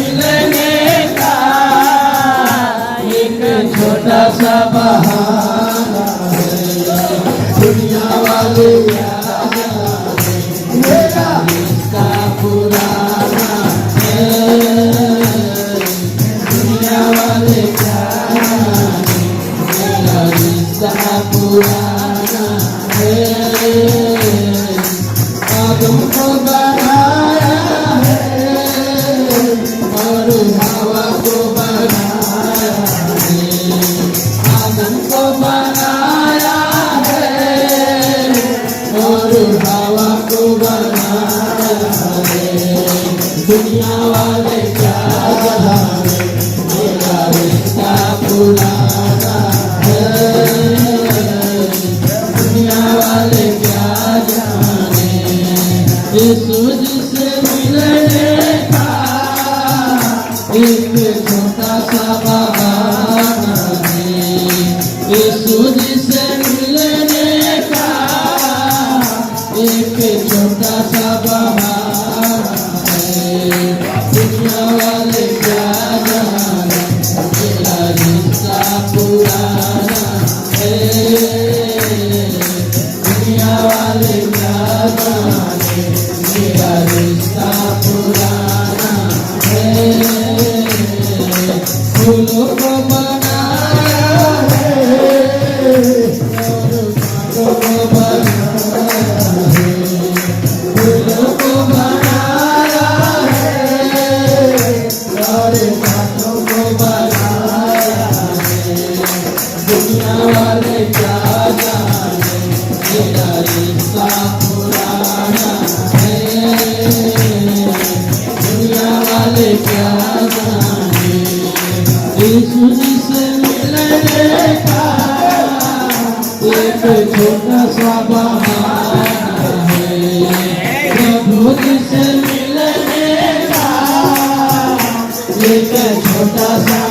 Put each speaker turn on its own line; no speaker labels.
मिलने का एक छोटा सा बहाना है। दुनिया वाले क्या जाने मेरा रिश्ता पुराना है। दुनिया वाले क्या जाने मेरा रिश्ता पुराना है। आदम को बनाया है और हवा को बनाया है। आदम को बनाया है और हवा को बनाया है। दुनिया वाले क्या जाने मेरा रिश्ता पुराना है। दुनिया वाले क्या जाने यीशु से मिलने का एक छोटा सा बहाना है। यीशु से मिलने का एक छोटा सा बहाना है। दुनिया वाले क्या जाने मेरा रिश्ता पुराना है। दुनिया वाले क्या जाने मेरा रिश्ता पुराना है। फूलों को बनाया है और कांटों को बनाया है। फूलों को बनाया है और कांटों को बनाया है। दुनिया वाले क्या जाने मेरा रिश्ता पुराना है। दुनिया वाले क्या जाने यीशु से मिलने का एक छोटा सा बहाना है। प्रभु से मिलने का एक छोटा सा